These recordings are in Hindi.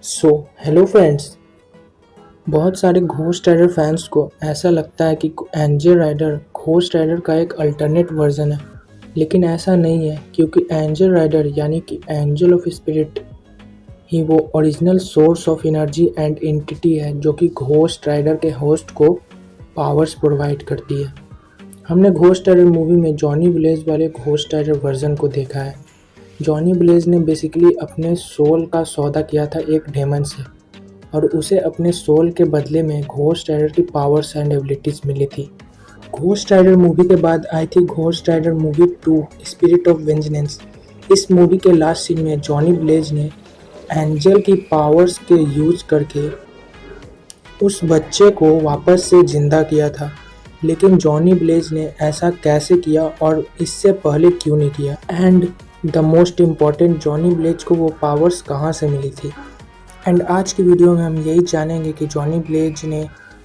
Hello friends. बहुत सारे घोस्ट राइडर फैंस को ऐसा लगता है कि एंजल राइडर घोस्ट राइडर का एक अल्टरनेट वर्जन है, लेकिन ऐसा नहीं है क्योंकि एंजल राइडर यानी कि एंजल ऑफ स्पिरिट ही वो original source of energy and entity है जो कि घोस्ट राइडर के होस्ट को पावर्स प्रोवाइड करती है। हमने घोस्ट राइडर मूवी में जॉनी ब्लेज वाले घोस्ट राइडर वर्जन को देखा है। जॉनी ब्लेज ने बेसिकली अपने सोल का सौदा किया था एक डेमन से और उसे अपने सोल के बदले में घोस्ट राइडर की पावर्स एंड एबिलिटीज मिली थी। घोस्ट राइडर मूवी के बाद आई थी ghost rider movie 2 spirit of vengeance. इस मूवी के लास्ट सीन में जॉनी ब्लेज ने एंजल की पावर्स के यूज करके उस बच्चे को वापस से जिंदा किया था, लेकिन जॉनी ब्लेज ने ऐसा कैसे किया और इससे पहले क्यों नहीं किया, and the most important Johnny Blaze को वो पावर्स कहाँ से मिली थी। एंड आज की वीडियो में हम यही जानेंगे कि जॉनी ब्लेज ने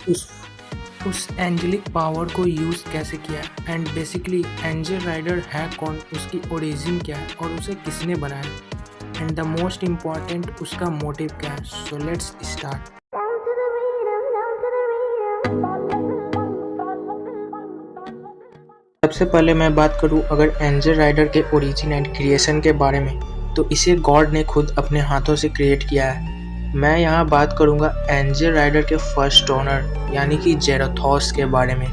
उस एंजेलिक पावर को यूज़ कैसे किया एंड बेसिकली एंजल राइडर है कौन, उसकी ओरिजिन क्या है और उसे किसने बनाया, एंड द मोस्ट इम्पॉर्टेंट उसका मोटिव क्या है। So let's start. सबसे पहले मैं बात करूं अगर एंजल राइडर के ओरिजिन एंड क्रिएशन के बारे में, तो इसे गॉड ने खुद अपने हाथों से क्रिएट किया है। मैं यहाँ बात करूँगा एंजल राइडर के फर्स्ट ओनर यानी कि जेरोथॉस के बारे में।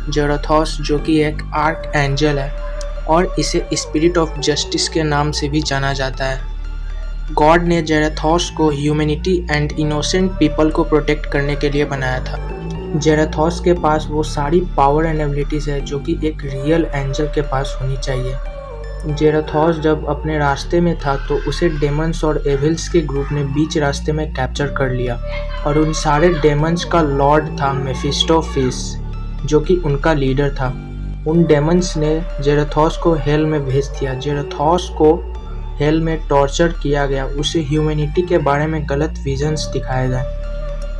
जेरोथॉस जो कि एक आर्क एंजल है और इसे स्पिरिट ऑफ जस्टिस के नाम से भी जाना जाता है। गॉड ने जेरोथॉस को ह्यूमैनिटी एंड इनोसेंट पीपल को प्रोटेक्ट करने के लिए बनाया था। जेरोथॉस के पास वो सारी पावर एंड एबिलिटीज़ है जो कि एक रियल एंजल के पास होनी चाहिए। जेरोथॉस जब अपने रास्ते में था तो उसे डेमन्स और एविल्स के ग्रुप ने बीच रास्ते में कैप्चर कर लिया और उन सारे डेमन्स का लॉर्ड था मेफिस्टोफेलिस जो कि उनका लीडर था। उन डेमन्स ने जेरोथॉस को हेल में भेज दिया। जेरोथॉस को हेल में टॉर्चर किया गया, उसे ह्यूमैनिटी के बारे में गलत विजन्स दिखाए गए,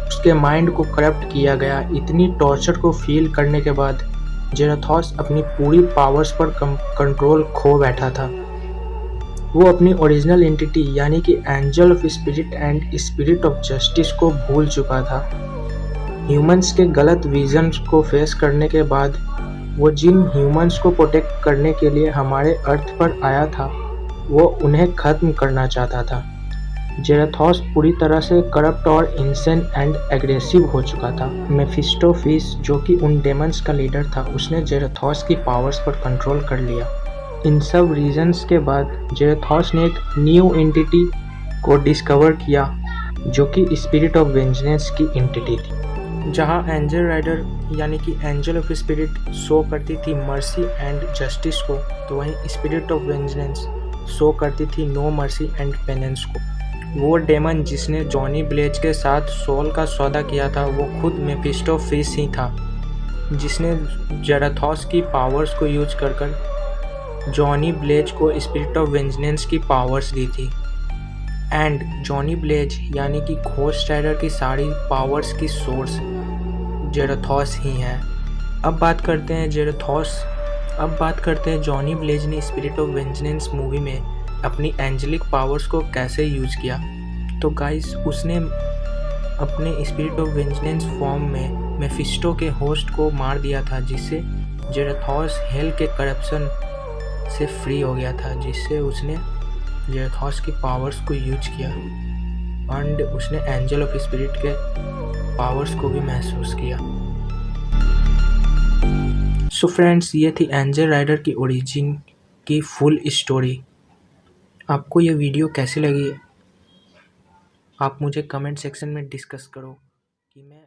उसके माइंड को करप्ट किया गया। इतनी टॉर्चर को फील करने के बाद जेरोथॉस अपनी पूरी पावर्स पर कंट्रोल खो बैठा था। वो अपनी ओरिजिनल एंटिटी यानी कि angel of spirit and spirit of justice को भूल चुका था। ह्यूमंस के गलत विजन्स को फेस करने के बाद वो जिन ह्यूमंस को प्रोटेक्ट करने के लिए हमारे अर्थ पर आया था वो उन्हें ख़त्म करना चाहता था। जेरोथॉस पूरी तरह से करप्ट और इंसेन एंड एग्रेसिव हो चुका था। मेफिस्टोफेलिस जो कि उन डेमन्स का लीडर था, उसने जेरोथॉस की पावर्स पर कंट्रोल कर लिया। इन सब रीजंस के बाद जेरोथॉस ने एक न्यू एंटिटी को डिस्कवर किया जो कि स्पिरिट ऑफ वेंजनेंस की एंटिटी थी। जहां एंजल राइडर यानी कि एंजल ऑफ स्पिरिट शो करती थी मर्सी एंड जस्टिस को, तो वहीं स्पिरिट ऑफ वेंजनेंस शो करती थी नो मर्सी एंड पेनेंस को। वो डेमन जिसने जॉनी ब्लेज के साथ सोल का सौदा किया था वो खुद मेफिस्टोफेलिस ही था, जिसने जेरोथॉस की पावर्स को यूज कर जॉनी ब्लेज को स्पिरिट ऑफ वेंजनेंस की पावर्स दी थी। एंड जॉनी ब्लेज यानी कि घोस्ट राइडर की सारी पावर्स की सोर्स जेरोथॉस ही है। अब बात करते हैं जॉनी ब्लेज ने स्पिरिट ऑफ वेंजनेंस मूवी में अपनी एंजेलिक पावर्स को कैसे यूज किया। तो गाइस, उसने अपने स्पिरिट ऑफ वेंजनेंस फॉर्म में मेफिस्टो के होस्ट को मार दिया था, जिससे जेरोथॉस हेल के करप्शन से फ्री हो गया था, जिससे उसने जेरोथॉस की पावर्स को यूज किया एंड उसने एंजल ऑफ स्पिरिट के पावर्स को भी महसूस किया। सो फ्रेंड्स, ये थी एंजल राइडर की ओरिजिन की फुल स्टोरी। आपको ये वीडियो कैसी लगी आप मुझे कमेंट सेक्शन में डिस्कस करो कि मैं